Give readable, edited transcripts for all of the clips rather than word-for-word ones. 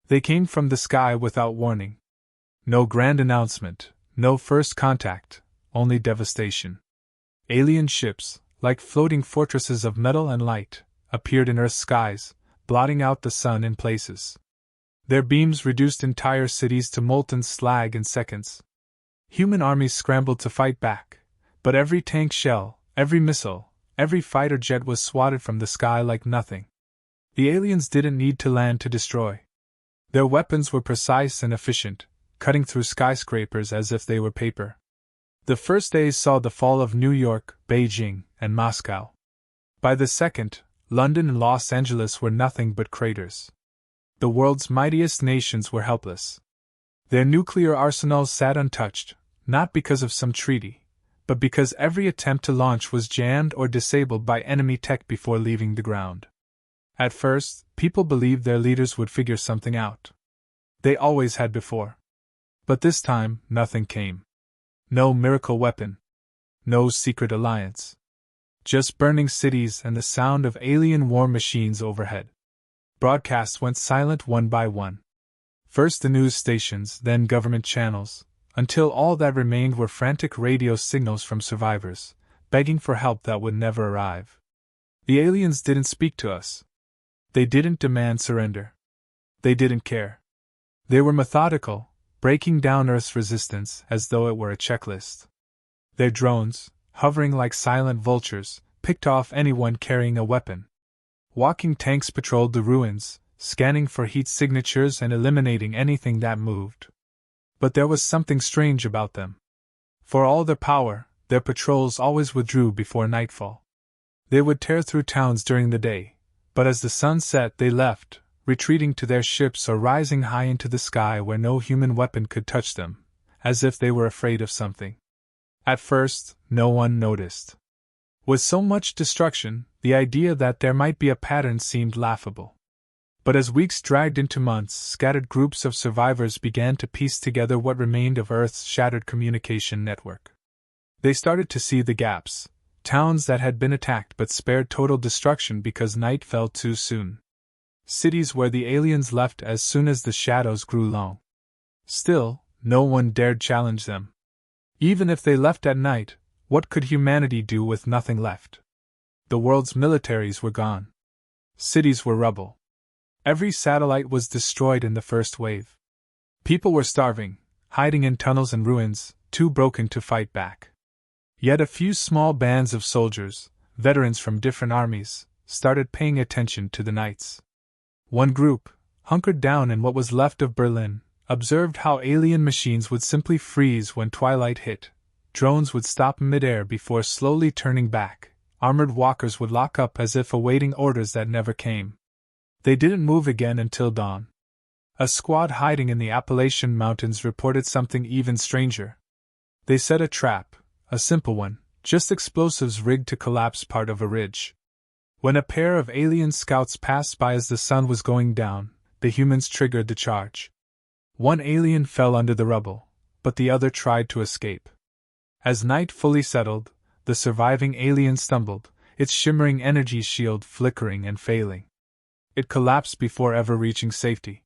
They came from the sky without warning. No grand announcement, no first contact, only devastation. Alien ships, like floating fortresses of metal and light, appeared in Earth's skies, blotting out the sun in places. Their beams reduced entire cities to molten slag in seconds. Human armies scrambled to fight back, but every tank shell, every missile, every fighter jet was swatted from the sky like nothing. The aliens didn't need to land to destroy. Their weapons were precise and efficient, cutting through skyscrapers as if they were paper. The first days saw the fall of New York, Beijing, and Moscow. By the second, London and Los Angeles were nothing but craters. The world's mightiest nations were helpless. Their nuclear arsenals sat untouched, not because of some treaty, but because every attempt to launch was jammed or disabled by enemy tech before leaving the ground. At first, people believed their leaders would figure something out. They always had before. But this time, nothing came. No miracle weapon. No secret alliance. Just burning cities and the sound of alien war machines overhead. Broadcasts went silent one by one. First the news stations, then government channels, until all that remained were frantic radio signals from survivors, begging for help that would never arrive. The aliens didn't speak to us. They didn't demand surrender. They didn't care. They were methodical, breaking down Earth's resistance as though it were a checklist. Their drones, hovering like silent vultures, picked off anyone carrying a weapon. Walking tanks patrolled the ruins, scanning for heat signatures and eliminating anything that moved. But there was something strange about them. For all their power, their patrols always withdrew before nightfall. They would tear through towns during the day, but as the sun set they left, retreating to their ships or rising high into the sky where no human weapon could touch them, as if they were afraid of something. At first, no one noticed. With so much destruction, the idea that there might be a pattern seemed laughable. But as weeks dragged into months, scattered groups of survivors began to piece together what remained of Earth's shattered communication network. They started to see the gaps, towns that had been attacked but spared total destruction because night fell too soon. Cities where the aliens left as soon as the shadows grew long. Still, no one dared challenge them. Even if they left at night, what could humanity do with nothing left? The world's militaries were gone. Cities were rubble. Every satellite was destroyed in the first wave. People were starving, hiding in tunnels and ruins, too broken to fight back. Yet a few small bands of soldiers, veterans from different armies, started paying attention to the nights. One group, hunkered down in what was left of Berlin, observed how alien machines would simply freeze when twilight hit. Drones would stop midair before slowly turning back. Armored walkers would lock up as if awaiting orders that never came. They didn't move again until dawn. A squad hiding in the Appalachian Mountains reported something even stranger. They set a trap, a simple one, just explosives rigged to collapse part of a ridge. When a pair of alien scouts passed by as the sun was going down, the humans triggered the charge. One alien fell under the rubble, but the other tried to escape. As night fully settled, the surviving alien stumbled, its shimmering energy shield flickering and failing. It collapsed before ever reaching safety.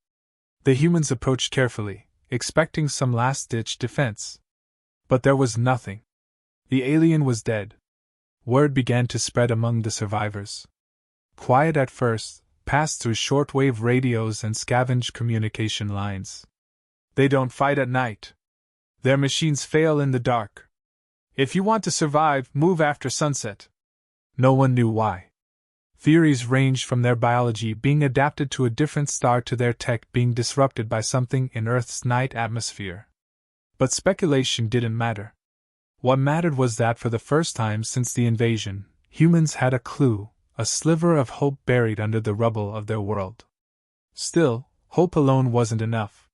The humans approached carefully, expecting some last-ditch defense. But there was nothing. The alien was dead. Word began to spread among the survivors. Quiet at first, passed through shortwave radios and scavenged communication lines. They don't fight at night. Their machines fail in the dark. If you want to survive, move after sunset. No one knew why. Theories ranged from their biology being adapted to a different star to their tech being disrupted by something in Earth's night atmosphere. But speculation didn't matter. What mattered was that for the first time since the invasion, humans had a clue, a sliver of hope buried under the rubble of their world. Still, hope alone wasn't enough.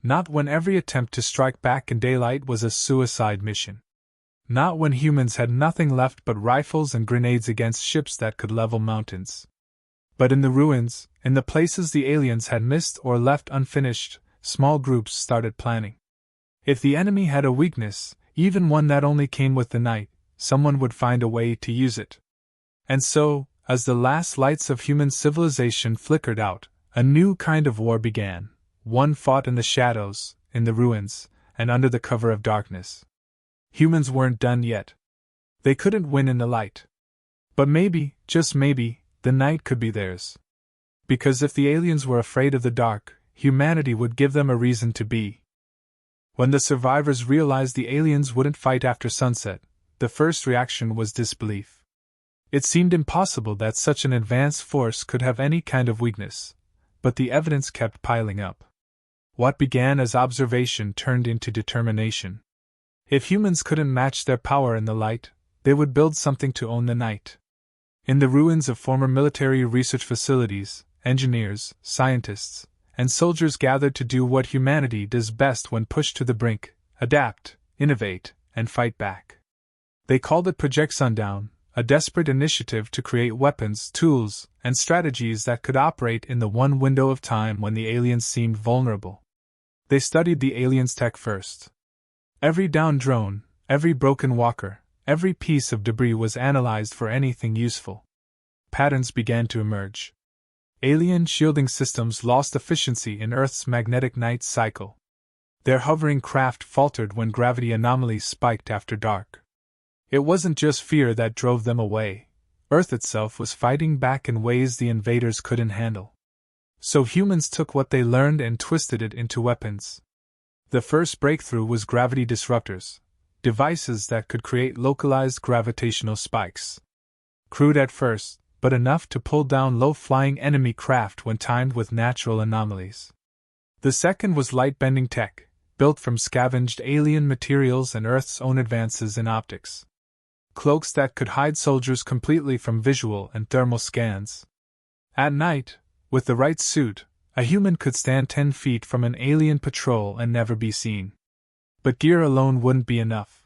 Not when every attempt to strike back in daylight was a suicide mission. Not when humans had nothing left but rifles and grenades against ships that could level mountains. But in the ruins, in the places the aliens had missed or left unfinished, small groups started planning. If the enemy had a weakness, even one that only came with the night, someone would find a way to use it. And so, as the last lights of human civilization flickered out, a new kind of war began, One fought in the shadows, in the ruins, and under the cover of darkness. Humans weren't done yet. They couldn't win in the light. But maybe, just maybe, the night could be theirs. Because if the aliens were afraid of the dark, humanity would give them a reason to be. When the survivors realized the aliens wouldn't fight after sunset, the first reaction was disbelief. It seemed impossible that such an advanced force could have any kind of weakness, but the evidence kept piling up. What began as observation turned into determination. If humans couldn't match their power in the light, they would build something to own the night. In the ruins of former military research facilities, engineers, scientists, and soldiers gathered to do what humanity does best when pushed to the brink: adapt, innovate, and fight back. They called it Project Sundown, a desperate initiative to create weapons, tools, and strategies that could operate in the one window of time when the aliens seemed vulnerable. They studied the aliens' tech first. Every downed drone, every broken walker, every piece of debris was analyzed for anything useful. Patterns began to emerge. Alien shielding systems lost efficiency in Earth's magnetic night cycle. Their hovering craft faltered when gravity anomalies spiked after dark. It wasn't just fear that drove them away. Earth itself was fighting back in ways the invaders couldn't handle. So humans took what they learned and twisted it into weapons. The first breakthrough was gravity disruptors, devices that could create localized gravitational spikes. Crude at first, but enough to pull down low-flying enemy craft when timed with natural anomalies. The second was light-bending tech, built from scavenged alien materials and Earth's own advances in optics. Cloaks that could hide soldiers completely from visual and thermal scans. At night, with the right suit, a human could stand 10 feet from an alien patrol and never be seen. But gear alone wouldn't be enough.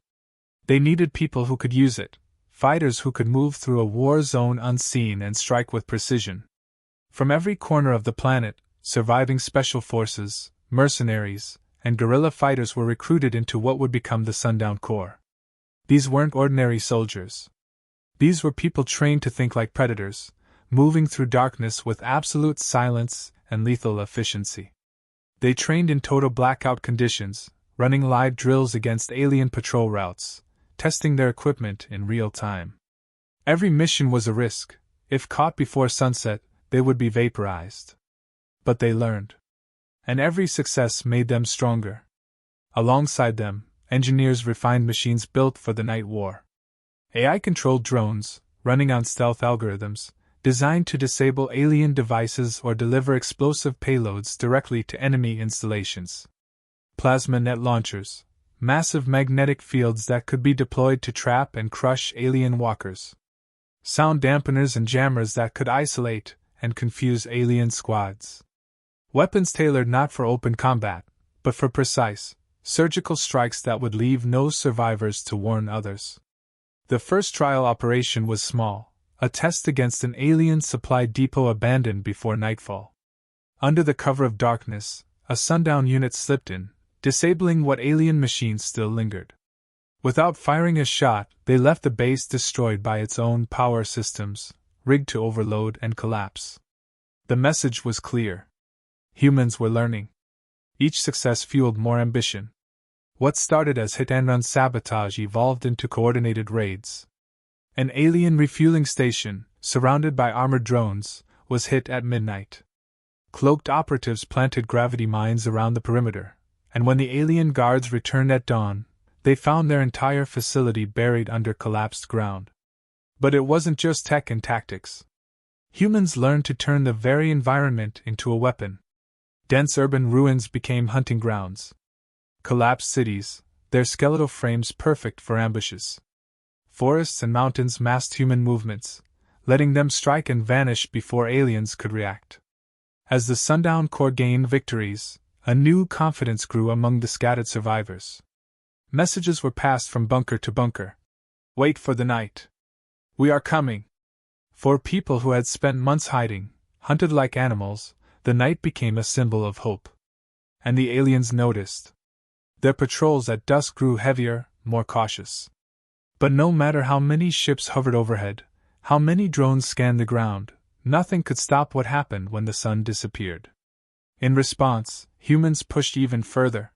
They needed people who could use it, fighters who could move through a war zone unseen and strike with precision. From every corner of the planet, surviving special forces, mercenaries, and guerrilla fighters were recruited into what would become the Sundown Corps. These weren't ordinary soldiers. These were people trained to think like predators, moving through darkness with absolute silence and lethal efficiency. They trained in total blackout conditions, running live drills against alien patrol routes, testing their equipment in real time. Every mission was a risk. If caught before sunset, they would be vaporized. But they learned. And every success made them stronger. Alongside them, engineers refined machines built for the night war. AI-controlled drones, running on stealth algorithms, designed to disable alien devices or deliver explosive payloads directly to enemy installations. Plasma net launchers, massive magnetic fields that could be deployed to trap and crush alien walkers. Sound dampeners and jammers that could isolate and confuse alien squads. Weapons tailored not for open combat, but for precise, surgical strikes that would leave no survivors to warn others. The first trial operation was small, a test against an alien supply depot abandoned before nightfall. Under the cover of darkness, a Sundown unit slipped in, disabling what alien machines still lingered. Without firing a shot, they left the base destroyed by its own power systems, rigged to overload and collapse. The message was clear. Humans were learning. Each success fueled more ambition. What started as hit-and-run sabotage evolved into coordinated raids. An alien refueling station, surrounded by armored drones, was hit at midnight. Cloaked operatives planted gravity mines around the perimeter, and when the alien guards returned at dawn, they found their entire facility buried under collapsed ground. But it wasn't just tech and tactics. Humans learned to turn the very environment into a weapon. Dense urban ruins became hunting grounds. Collapsed cities, their skeletal frames perfect for ambushes. Forests and mountains masked human movements, letting them strike and vanish before aliens could react. As the Sundown Corps gained victories, a new confidence grew among the scattered survivors. Messages were passed from bunker to bunker. Wait for the night. We are coming. For people who had spent months hiding, hunted like animals, the night became a symbol of hope. And the aliens noticed. Their patrols at dusk grew heavier, more cautious. But no matter how many ships hovered overhead, how many drones scanned the ground, nothing could stop what happened when the sun disappeared. In response, humans pushed even further.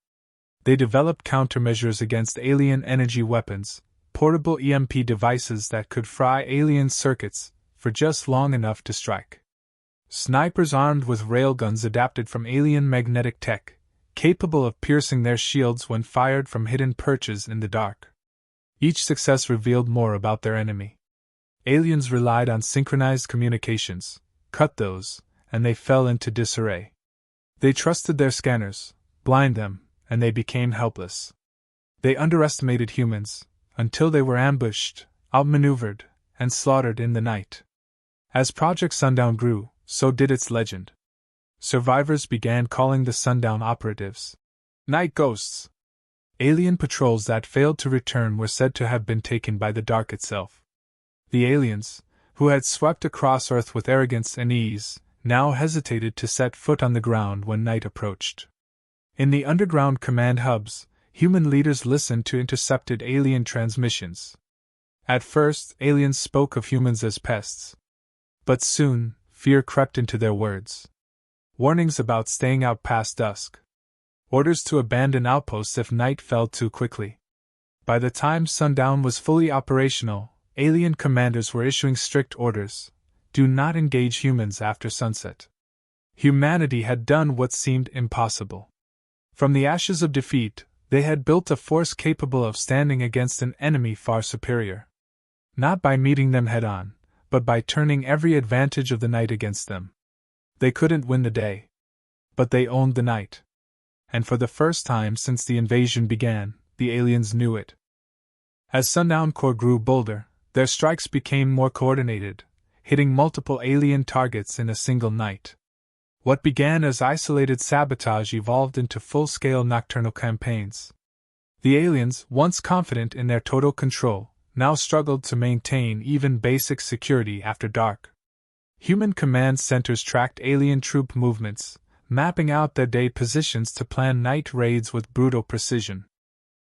They developed countermeasures against alien energy weapons, portable EMP devices that could fry alien circuits for just long enough to strike. Snipers armed with railguns adapted from alien magnetic tech, capable of piercing their shields when fired from hidden perches in the dark. Each success revealed more about their enemy. Aliens relied on synchronized communications, cut those, and they fell into disarray. They trusted their scanners, blind them, and they became helpless. They underestimated humans, until they were ambushed, outmaneuvered, and slaughtered in the night. As Project Sundown grew, so did its legend. Survivors began calling the Sundown operatives night ghosts. Alien patrols that failed to return were said to have been taken by the dark itself. The aliens, who had swept across Earth with arrogance and ease, now hesitated to set foot on the ground when night approached. In the underground command hubs, human leaders listened to intercepted alien transmissions. At first, aliens spoke of humans as pests. But soon, fear crept into their words. Warnings about staying out past dusk. Orders to abandon outposts if night fell too quickly. By the time Sundown was fully operational, alien commanders were issuing strict orders: do not engage humans after sunset. Humanity had done what seemed impossible. From the ashes of defeat, they had built a force capable of standing against an enemy far superior. Not by meeting them head-on, but by turning every advantage of the night against them. They couldn't win the day. But they owned the night. And for the first time since the invasion began, the aliens knew it. As Sundown Corps grew bolder, their strikes became more coordinated, hitting multiple alien targets in a single night. What began as isolated sabotage evolved into full-scale nocturnal campaigns. The aliens, once confident in their total control, now struggled to maintain even basic security after dark. Human command centers tracked alien troop movements, mapping out their day positions to plan night raids with brutal precision.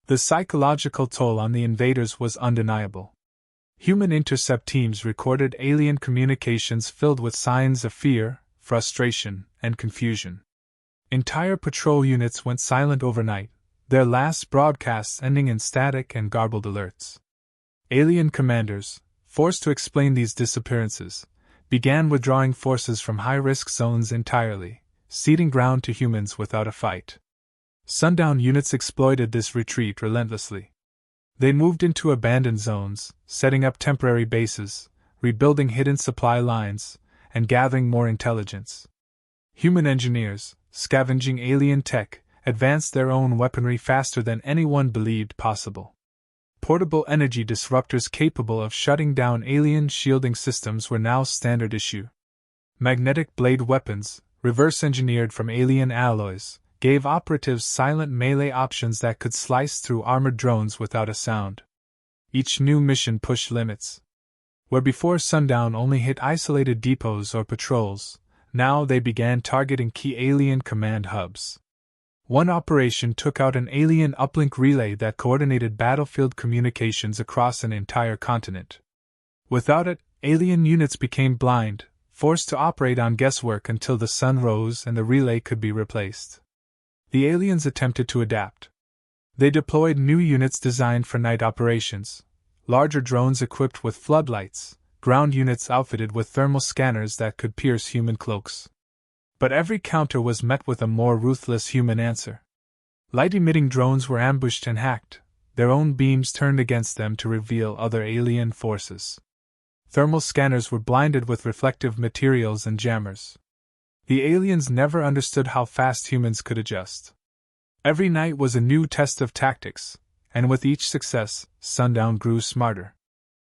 The psychological toll on the invaders was undeniable. Human intercept teams recorded alien communications filled with signs of fear, frustration, and confusion. Entire patrol units went silent overnight, their last broadcasts ending in static and garbled alerts. Alien commanders, forced to explain these disappearances, began withdrawing forces from high-risk zones entirely, ceding ground to humans without a fight. Sundown units exploited this retreat relentlessly. They moved into abandoned zones, setting up temporary bases, rebuilding hidden supply lines, and gathering more intelligence. Human engineers, scavenging alien tech, advanced their own weaponry faster than anyone believed possible. Portable energy disruptors capable of shutting down alien shielding systems were now standard issue. Magnetic blade weapons, reverse-engineered from alien alloys, gave operatives silent melee options that could slice through armored drones without a sound. Each new mission pushed limits. Where before Sundown only hit isolated depots or patrols, now they began targeting key alien command hubs. One operation took out an alien uplink relay that coordinated battlefield communications across an entire continent. Without it, alien units became blind, forced to operate on guesswork until the sun rose and the relay could be replaced. The aliens attempted to adapt. They deployed new units designed for night operations, larger drones equipped with floodlights, ground units outfitted with thermal scanners that could pierce human cloaks. But every counter was met with a more ruthless human answer. Light-emitting drones were ambushed and hacked, their own beams turned against them to reveal other alien forces. Thermal scanners were blinded with reflective materials and jammers. The aliens never understood how fast humans could adjust. Every night was a new test of tactics, and with each success, Sundown grew smarter.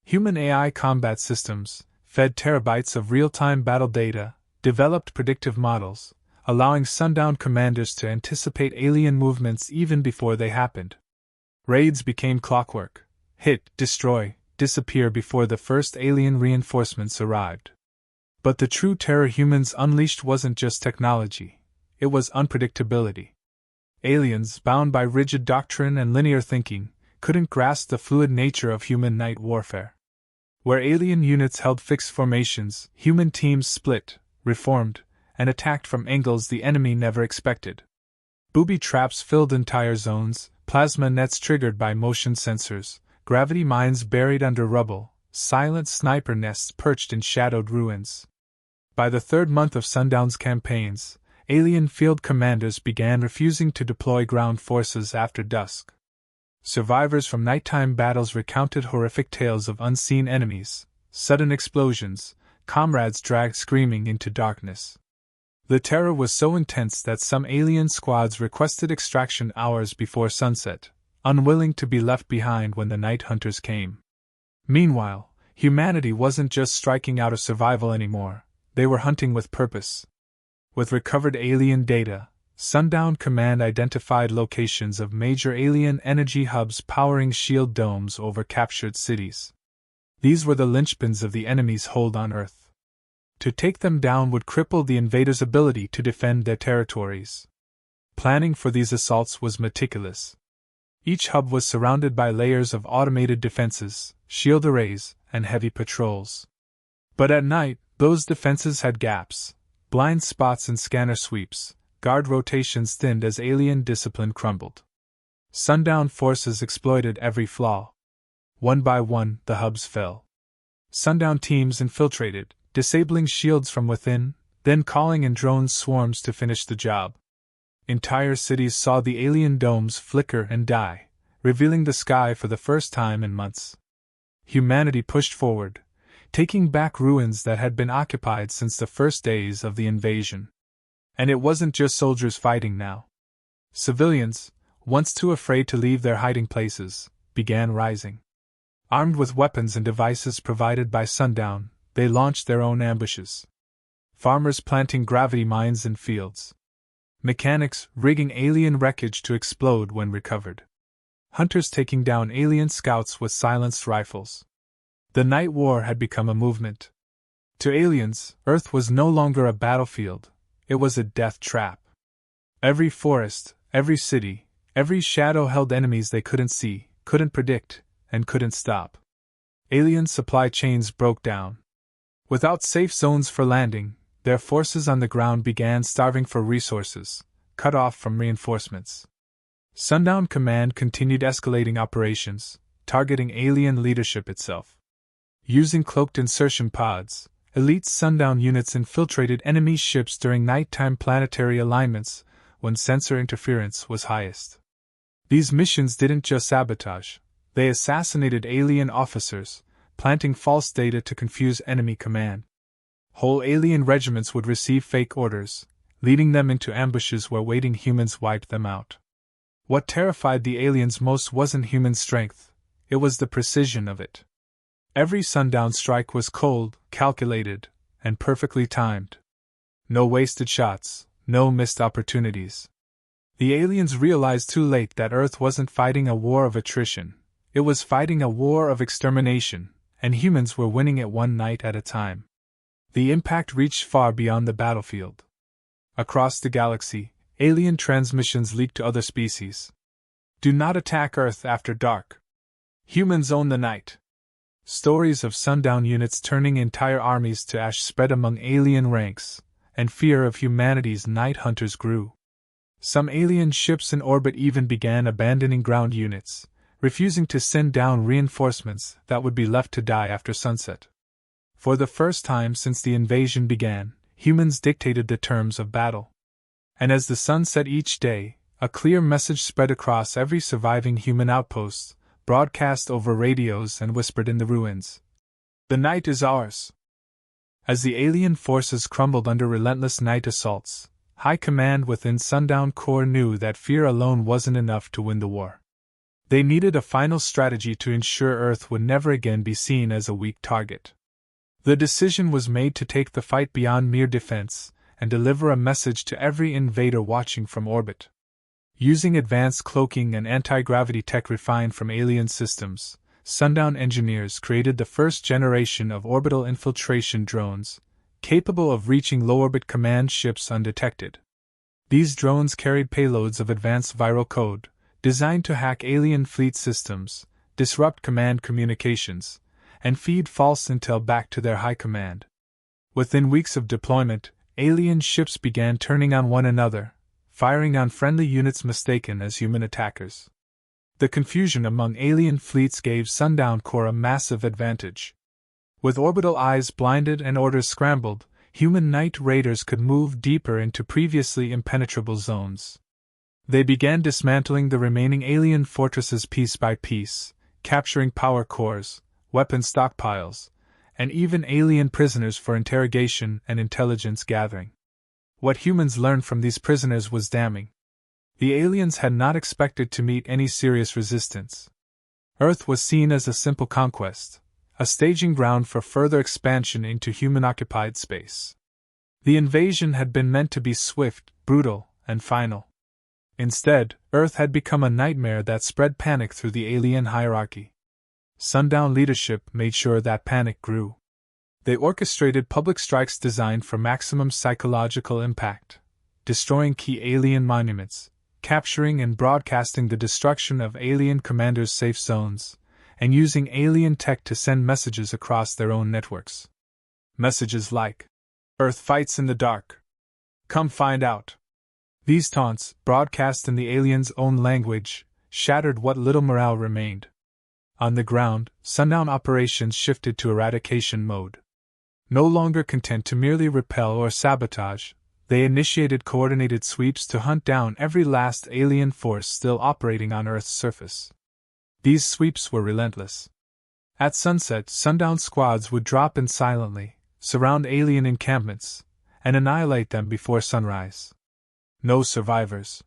Human AI combat systems, fed terabytes of real-time battle data, developed predictive models, allowing Sundown commanders to anticipate alien movements even before they happened. Raids became clockwork: hit, destroy, disappear before the first alien reinforcements arrived. But the true terror humans unleashed wasn't just technology, it was unpredictability. Aliens, bound by rigid doctrine and linear thinking, couldn't grasp the fluid nature of human night warfare. Where alien units held fixed formations, human teams split, reformed, and attacked from angles the enemy never expected. Booby traps filled entire zones, plasma nets triggered by motion sensors, gravity mines buried under rubble, silent sniper nests perched in shadowed ruins. By the third month of Sundown's campaigns, alien field commanders began refusing to deploy ground forces after dusk. Survivors from nighttime battles recounted horrific tales of unseen enemies, sudden explosions, comrades dragged screaming into darkness. The terror was so intense that some alien squads requested extraction hours before sunset, unwilling to be left behind when the night hunters came. Meanwhile, humanity wasn't just striking out of survival anymore, they were hunting with purpose. With recovered alien data, Sundown Command identified locations of major alien energy hubs powering shield domes over captured cities. These were the linchpins of the enemy's hold on Earth. To take them down would cripple the invaders' ability to defend their territories. Planning for these assaults was meticulous. Each hub was surrounded by layers of automated defenses, shield arrays, and heavy patrols. But at night, those defenses had gaps, blind spots and scanner sweeps, guard rotations thinned as alien discipline crumbled. Sundown forces exploited every flaw. One by one, the hubs fell. Sundown teams infiltrated, disabling shields from within, then calling in drone swarms to finish the job. Entire cities saw the alien domes flicker and die, revealing the sky for the first time in months. Humanity pushed forward, taking back ruins that had been occupied since the first days of the invasion. And it wasn't just soldiers fighting now. Civilians, once too afraid to leave their hiding places, began rising. Armed with weapons and devices provided by Sundown, they launched their own ambushes. Farmers planting gravity mines in fields. Mechanics rigging alien wreckage to explode when recovered. Hunters taking down alien scouts with silenced rifles. The night war had become a movement. To aliens, Earth was no longer a battlefield, it was a death trap. Every forest, every city, every shadow held enemies they couldn't see, couldn't predict, and couldn't stop. Alien supply chains broke down. Without safe zones for landing, their forces on the ground began starving for resources, cut off from reinforcements. Sundown Command continued escalating operations, targeting alien leadership itself. Using cloaked insertion pods, elite Sundown units infiltrated enemy ships during nighttime planetary alignments when sensor interference was highest. These missions didn't just sabotage, they assassinated alien officers, planting false data to confuse enemy command. Whole alien regiments would receive fake orders, leading them into ambushes where waiting humans wiped them out. What terrified the aliens most wasn't human strength, it was the precision of it. Every Sundown strike was cold, calculated, and perfectly timed. No wasted shots, no missed opportunities. The aliens realized too late that Earth wasn't fighting a war of attrition, it was fighting a war of extermination, and humans were winning it one night at a time. The impact reached far beyond the battlefield. Across the galaxy, alien transmissions leaked to other species. Do not attack Earth after dark. Humans own the night. Stories of Sundown units turning entire armies to ash spread among alien ranks, and fear of humanity's night hunters grew. Some alien ships in orbit even began abandoning ground units, refusing to send down reinforcements that would be left to die after sunset. For the first time since the invasion began, humans dictated the terms of battle. And as the sun set each day, a clear message spread across every surviving human outpost, broadcast over radios and whispered in the ruins. The night is ours. As the alien forces crumbled under relentless night assaults, High Command within Sundown Corps knew that fear alone wasn't enough to win the war. They needed a final strategy to ensure Earth would never again be seen as a weak target. The decision was made to take the fight beyond mere defense and deliver a message to every invader watching from orbit. Using advanced cloaking and anti-gravity tech refined from alien systems, Sundown engineers created the first generation of orbital infiltration drones, capable of reaching low-orbit command ships undetected. These drones carried payloads of advanced viral code, designed to hack alien fleet systems, disrupt command communications, and feed false intel back to their high command. Within weeks of deployment, alien ships began turning on one another, firing on friendly units mistaken as human attackers. The confusion among alien fleets gave Sundown Corps a massive advantage. With orbital eyes blinded and orders scrambled, human night raiders could move deeper into previously impenetrable zones. They began dismantling the remaining alien fortresses piece by piece, capturing power cores, weapon stockpiles, and even alien prisoners for interrogation and intelligence gathering. What humans learned from these prisoners was damning. The aliens had not expected to meet any serious resistance. Earth was seen as a simple conquest, a staging ground for further expansion into human-occupied space. The invasion had been meant to be swift, brutal, and final. Instead, Earth had become a nightmare that spread panic through the alien hierarchy. Sundown leadership made sure that panic grew. They orchestrated public strikes designed for maximum psychological impact, destroying key alien monuments, capturing and broadcasting the destruction of alien commanders' safe zones, and using alien tech to send messages across their own networks. Messages like, "Earth fights in the dark. Come find out." These taunts, broadcast in the aliens' own language, shattered what little morale remained. On the ground, Sundown operations shifted to eradication mode. No longer content to merely repel or sabotage, they initiated coordinated sweeps to hunt down every last alien force still operating on Earth's surface. These sweeps were relentless. At sunset, Sundown squads would drop in silently, surround alien encampments, and annihilate them before sunrise. No survivors.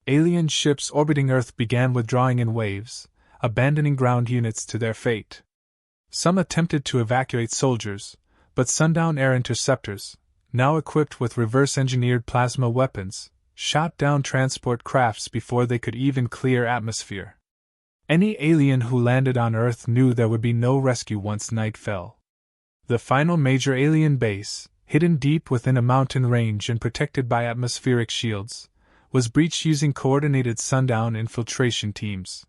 Alien ships orbiting Earth began withdrawing in waves, abandoning ground units to their fate. Some attempted to evacuate soldiers, but Sundown air interceptors, now equipped with reverse-engineered plasma weapons, shot down transport crafts before they could even clear atmosphere. Any alien who landed on Earth knew there would be no rescue once night fell. The final major alien base, hidden deep within a mountain range and protected by atmospheric shields, was breached using coordinated Sundown infiltration teams.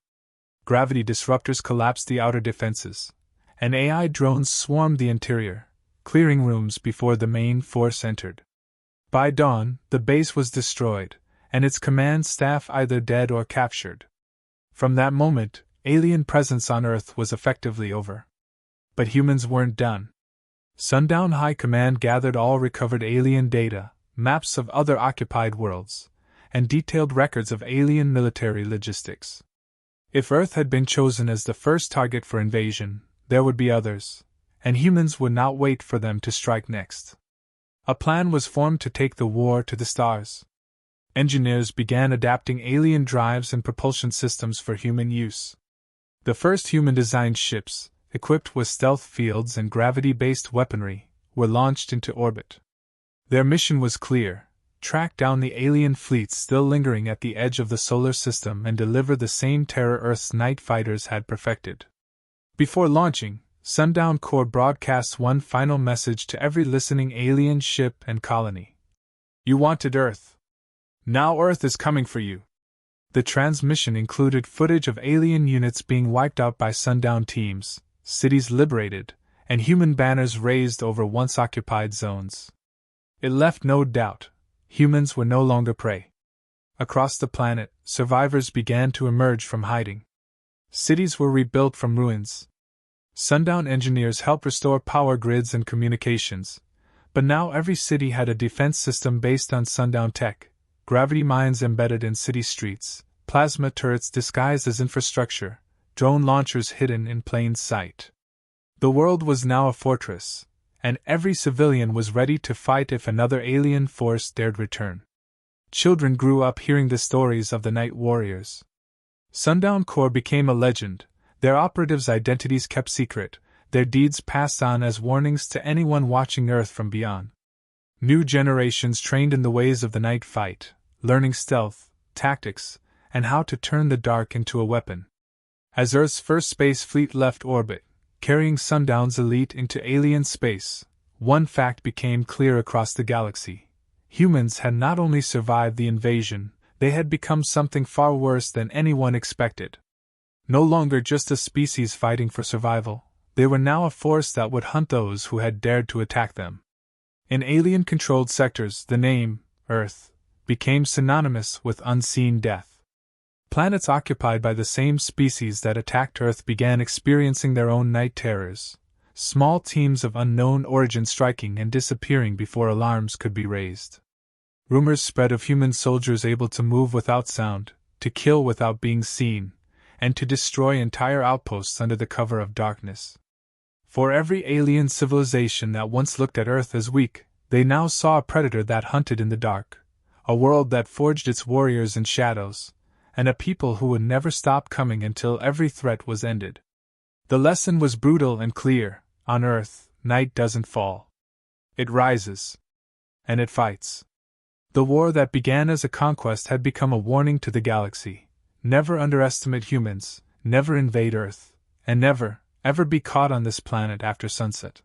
Gravity disruptors collapsed the outer defenses, and AI drones swarmed the interior, clearing rooms before the main force entered. By dawn, the base was destroyed, and its command staff either dead or captured. From that moment, alien presence on Earth was effectively over. But humans weren't done. Sundown High Command gathered all recovered alien data, maps of other occupied worlds, and detailed records of alien military logistics. If Earth had been chosen as the first target for invasion, there would be others, and humans would not wait for them to strike next. A plan was formed to take the war to the stars. Engineers began adapting alien drives and propulsion systems for human use. The first human-designed ships, equipped with stealth fields and gravity-based weaponry, were launched into orbit. Their mission was clear: track down the alien fleets still lingering at the edge of the solar system and deliver the same terror Earth's night fighters had perfected. Before launching, Sundown Corps broadcasts one final message to every listening alien ship and colony. "You wanted Earth. Now Earth is coming for you." The transmission included footage of alien units being wiped out by Sundown teams, cities liberated, and human banners raised over once occupied zones. It left no doubt: humans were no longer prey. Across the planet, survivors began to emerge from hiding. Cities were rebuilt from ruins. Sundown engineers helped restore power grids and communications, but now every city had a defense system based on Sundown tech: gravity mines embedded in city streets, plasma turrets disguised as infrastructure, drone launchers hidden in plain sight. The world was now a fortress, and every civilian was ready to fight if another alien force dared return. Children grew up hearing the stories of the Night Warriors. Sundown Corps became a legend, their operatives' identities kept secret, their deeds passed on as warnings to anyone watching Earth from beyond. New generations trained in the ways of the night fight, learning stealth, tactics, and how to turn the dark into a weapon. As Earth's first space fleet left orbit, carrying Sundown's elite into alien space, one fact became clear across the galaxy: humans had not only survived the invasion, they had become something far worse than anyone expected. No longer just a species fighting for survival, they were now a force that would hunt those who had dared to attack them. In alien-controlled sectors, the name, Earth, became synonymous with unseen death. Planets occupied by the same species that attacked Earth began experiencing their own night terrors, small teams of unknown origin striking and disappearing before alarms could be raised. Rumors spread of human soldiers able to move without sound, to kill without being seen, and to destroy entire outposts under the cover of darkness. For every alien civilization that once looked at Earth as weak, they now saw a predator that hunted in the dark, a world that forged its warriors in shadows, and a people who would never stop coming until every threat was ended. The lesson was brutal and clear: on Earth, night doesn't fall. It rises. And it fights. The war that began as a conquest had become a warning to the galaxy: never underestimate humans, never invade Earth, and never, ever be caught on this planet after sunset.